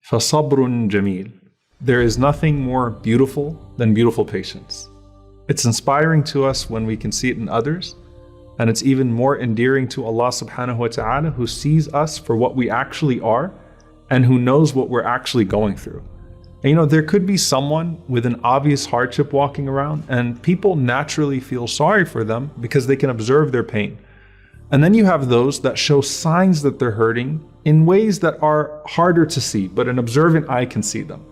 فَصَبْرٌ جَمِيلٌ. There is nothing more beautiful than beautiful patience. It's inspiring to us when we can see it in others, and it's even more endearing to Allah subhanahu wa ta'ala, who sees us for what we actually are and who knows what we're actually going through. And there could be someone with an obvious hardship walking around, and people naturally feel sorry for them because they can observe their pain. And then you have those that show signs that they're hurting in ways that are harder to see, but an observant eye can see them.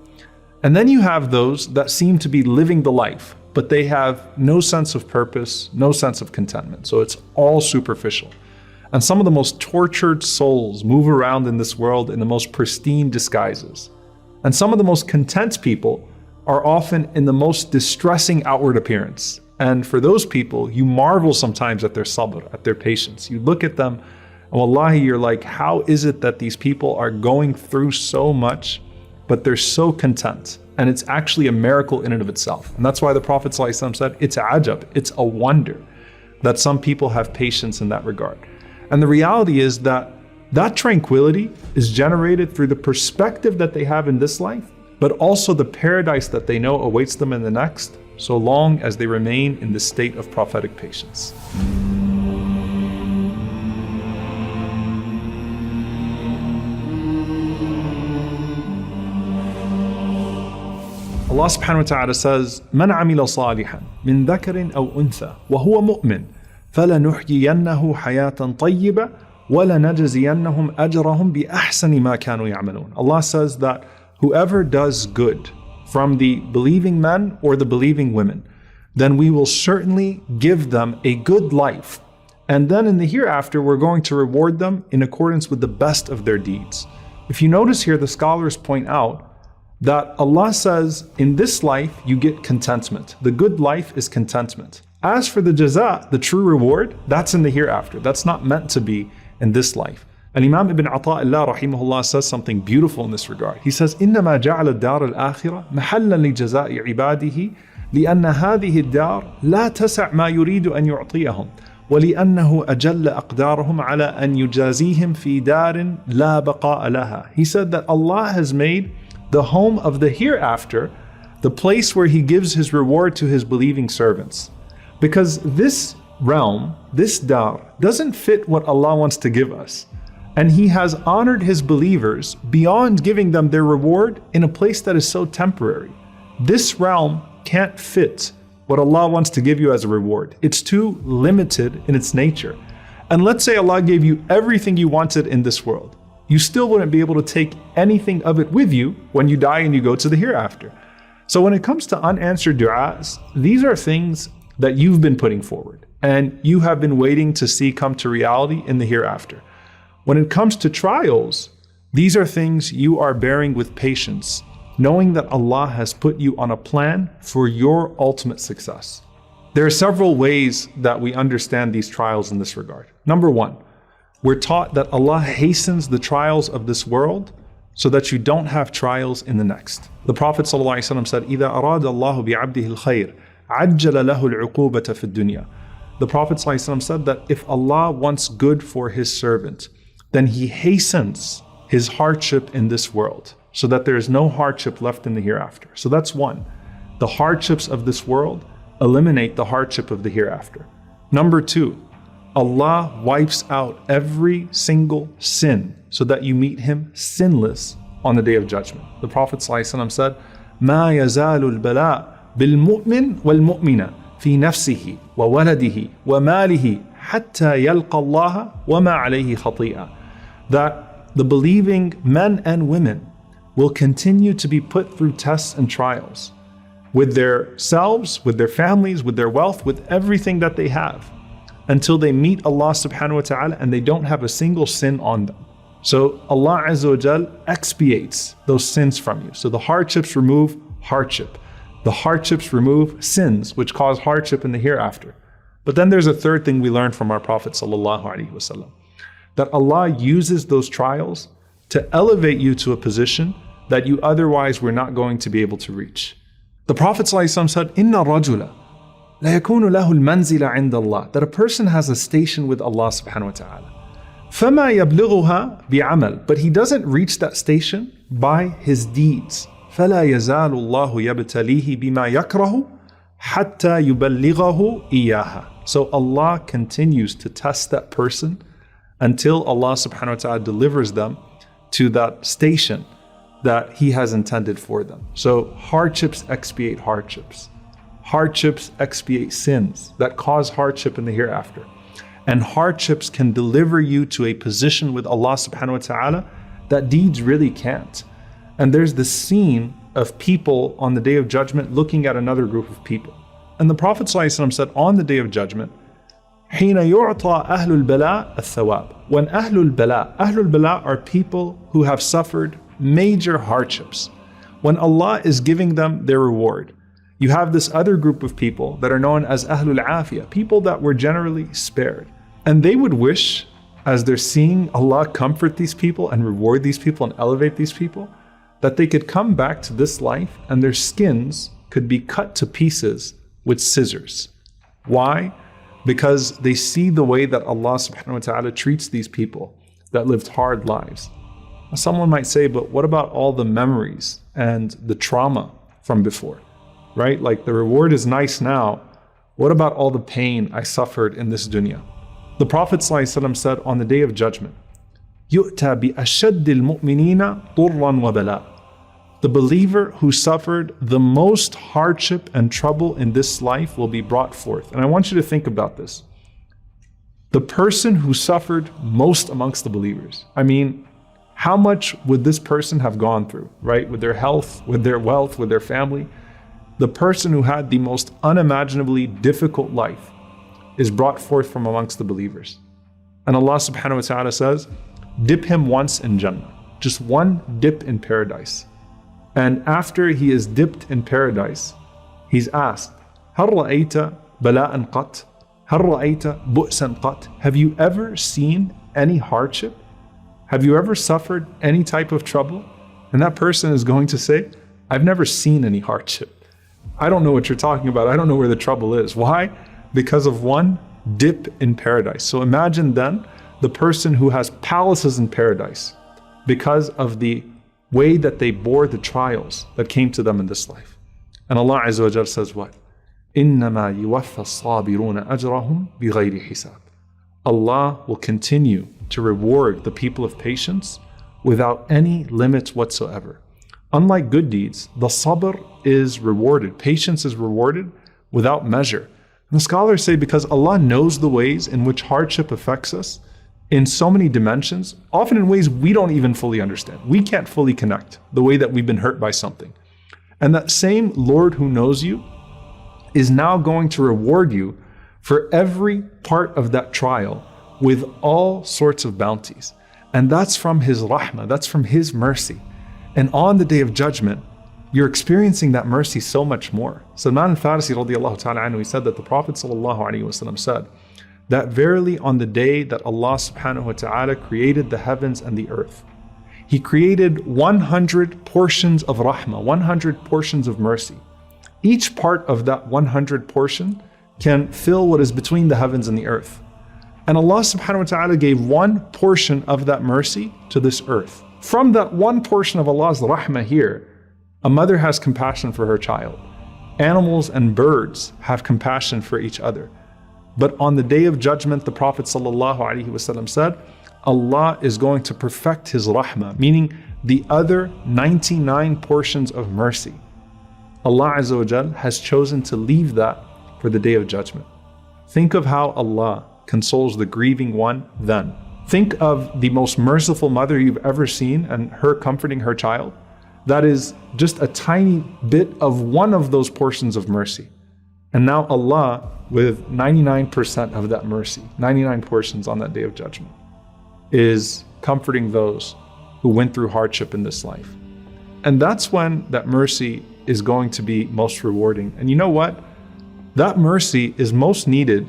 And then you have those that seem to be living the life, but they have no sense of purpose, no sense of contentment. So it's all superficial. And some of the most tortured souls move around in this world in the most pristine disguises. And some of the most content people are often in the most distressing outward appearance. And for those people, you marvel sometimes at their sabr, at their patience. You look at them, and wallahi, you're like, how is it that these people are going through so much, but they're so content? And it's actually a miracle in and of itself. And that's why the Prophet ﷺ said, it's ajab, it's a wonder that some people have patience in that regard. And the reality is that that tranquility is generated through the perspective that they have in this life, but also the paradise that they know awaits them in the next, so long as they remain in this state of prophetic patience. Allah subhanahu wa ta'ala says, مَنْ عَمِلَ صَالِحًا مِنْ ذَكَرٍ أَوْ أُنْثَى وَهُوَ مُؤْمِنٌ فَلَنُحْيِيَنَّهُ حَيَاةً طَيِّبَةً وَلَنَجْزِيَنَّهُمْ أَجْرَهُم بِأَحْسَنِ مَا كَانُوا يَعْمَلُونَ. Allah says that whoever does good from the believing men or the believing women, then we will certainly give them a good life. And then in the hereafter, we're going to reward them in accordance with the best of their deeds. If you notice here, the scholars point out that Allah says, in this life, you get contentment. The good life is contentment. As for the jaza, the true reward, that's in the hereafter. That's not meant to be in this life. And Imam Ibn Ata'illah rahimahullah says something beautiful in this regard. He says, إِنَّمَا جَعَلَ الدَّارَ الْآخِرَةِ مَحَلًّا لِجَزَاءِ عِبَادِهِ لِأَنَّ هَذِهِ الدَّارِ لَا تَسَعْ مَا يُرِيدُ أَن يُعْطِيَهُمْ وَلِأَنَّهُ أَجَلَّ أَقْدَارَهُمْ عَلَى أَن يُجَازِيهِمْ فِي دَارٍ لَا بَقَاءَ لَهَا. He said that Allah has made the home of the hereafter the place where He gives His reward to His believing servants. Because this realm, this dar, doesn't fit what Allah wants to give us. And He has honored His believers beyond giving them their reward in a place that is so temporary. This realm can't fit what Allah wants to give you as a reward. It's too limited in its nature. And let's say Allah gave you everything you wanted in this world. You still wouldn't be able to take anything of it with you when you die and you go to the hereafter. So when it comes to unanswered du'as, these are things that you've been putting forward and you have been waiting to see come to reality in the hereafter. When it comes to trials, these are things you are bearing with patience, knowing that Allah has put you on a plan for your ultimate success. There are several ways that we understand these trials in this regard. Number one, we're taught that Allah hastens the trials of this world so that you don't have trials in the next. The Prophet ﷺ said, إِذَا أَرَادَ اللَّهُ بِعَبْدِهِ الْخَيْرِ عَجَّلَ لَهُ الْعُقُوبَةَ فِي الدُّنْيَا. The Prophet ﷺ said that if Allah wants good for His servant, then He hastens his hardship in this world so that there is no hardship left in the hereafter. So that's one. The hardships of this world eliminate the hardship of the hereafter. Number two, Allah wipes out every single sin so that you meet Him sinless on the Day of Judgment. The Prophet ﷺ said, مَا يَزَالُ الْبَلَاءُ بِالْمُؤْمِنِ وَالْمُؤْمِنَةِ فِي نَفْسِهِ وَوَلَدِهِ وَمَالِهِ حَتَّى يَلْقَى اللَّهَ وَمَا عَلَيْهِ خَطِيئَةٌ. That the believing men and women will continue to be put through tests and trials with their selves, with their families, with their wealth, with everything that they have, until they meet Allah subhanahu wa ta'ala and they don't have a single sin on them. So Allah Azza wa Jal expiates those sins from you. So the hardships remove hardship. The hardships remove sins, which cause hardship in the hereafter. But then there's a third thing we learn from our Prophet sallallahu alaihi wasallam, that Allah uses those trials to elevate you to a position that you otherwise were not going to be able to reach. The Prophet sallallahu alaihi wasallam said, "Inna rajula لا يكون له المنزلة عند الله," that a person has a station with Allah subhanahu wa ta'ala. فَمَا يَبْلِغُهَا بِعَمَلٍ, but he doesn't reach that station by his deeds. فَلَا يَزَالُ اللَّهُ يَبْتَلِيهِ بِمَا يَكْرَهُ حَتَّى يُبَلِّغَهُ إِيَّاهَا. So Allah continues to test that person until Allah subhanahu wa ta'ala delivers them to that station that He has intended for them. So hardships expiate hardships. Hardships expiate sins that cause hardship in the hereafter. And hardships can deliver you to a position with Allah subhanahu wa ta'ala that deeds really can't. And there's this scene of people on the Day of Judgment looking at another group of people. And the Prophet ﷺ said on the Day of Judgment, حين يعطى أهل البلاء الثواب. When أهل البلاء are people who have suffered major hardships. When Allah is giving them their reward, you have this other group of people that are known as Ahlul Afiyah, people that were generally spared. And they would wish, as they're seeing Allah comfort these people and reward these people and elevate these people, that they could come back to this life and their skins could be cut to pieces with scissors. Why? Because they see the way that Allah subhanahu wa ta'ala treats these people that lived hard lives. Someone might say, but what about all the memories and the trauma from before? Right? Like the reward is nice now. What about all the pain I suffered in this dunya? The Prophet ﷺ said on the Day of Judgment, يُؤْتَى بِأَشَدِّ الْمُؤْمِنِينَ طُرًّا وَبَلَاءً. The believer who suffered the most hardship and trouble in this life will be brought forth. And I want you to think about this. The person who suffered most amongst the believers. I mean, how much would this person have gone through, right? With their health, with their wealth, with their family. The person who had the most unimaginably difficult life is brought forth from amongst the believers. And Allah subhanahu wa ta'ala says, dip him once in Jannah. Just one dip in paradise. And after he is dipped in paradise, he's asked, هل رأيت بلاء قط؟ هل رأيت بؤسا قط? Have you ever seen any hardship? Have you ever suffered any type of trouble? And that person is going to say, I've never seen any hardship. I don't know what you're talking about. I don't know where the trouble is. Why? Because of one dip in paradise. So imagine then the person who has palaces in paradise because of the way that they bore the trials that came to them in this life. And Allah Azza wa Jal says what? إِنَّمَا يُوَفَّى الصَّابِرُونَ أَجْرَهُمْ بِغَيْرِ حِسَابٍ. Allah will continue to reward the people of patience without any limits whatsoever. Unlike good deeds, the sabr is rewarded, patience is rewarded without measure. And the scholars say because Allah knows the ways in which hardship affects us in so many dimensions, often in ways we don't even fully understand. We can't fully connect the way that we've been hurt by something. And that same Lord who knows you is now going to reward you for every part of that trial with all sorts of bounties. And that's from His rahmah, that's from His mercy. And on the Day of Judgment, you're experiencing that mercy so much more. Salman al-Farisi radiallahu ta'ala anhu, he said that the Prophet sallallahu alaihi wasallam said that verily on the day that Allah subhanahu wa ta'ala created the heavens and the earth, He created 100 portions of rahmah, 100 portions of mercy. Each part of that 100 portion can fill what is between the heavens and the earth. And Allah subhanahu wa ta'ala gave one portion of that mercy to this earth. From that one portion of Allah's rahmah here, a mother has compassion for her child. Animals and birds have compassion for each other. But on the Day of Judgment, the Prophet ﷺ said, Allah is going to perfect His rahmah, meaning the other 99 portions of mercy. Allah Azza wa Jal has chosen to leave that for the Day of Judgment. Think of how Allah consoles the grieving one then. Think of the most merciful mother you've ever seen and her comforting her child. That is just a tiny bit of one of those portions of mercy. And now Allah, with 99% of that mercy, 99 portions on that Day of Judgment, is comforting those who went through hardship in this life. And that's when that mercy is going to be most rewarding. And you know what? That mercy is most needed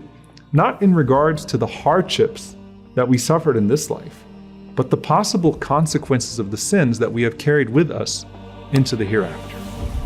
not in regards to the hardships that we suffered in this life, but the possible consequences of the sins that we have carried with us into the hereafter.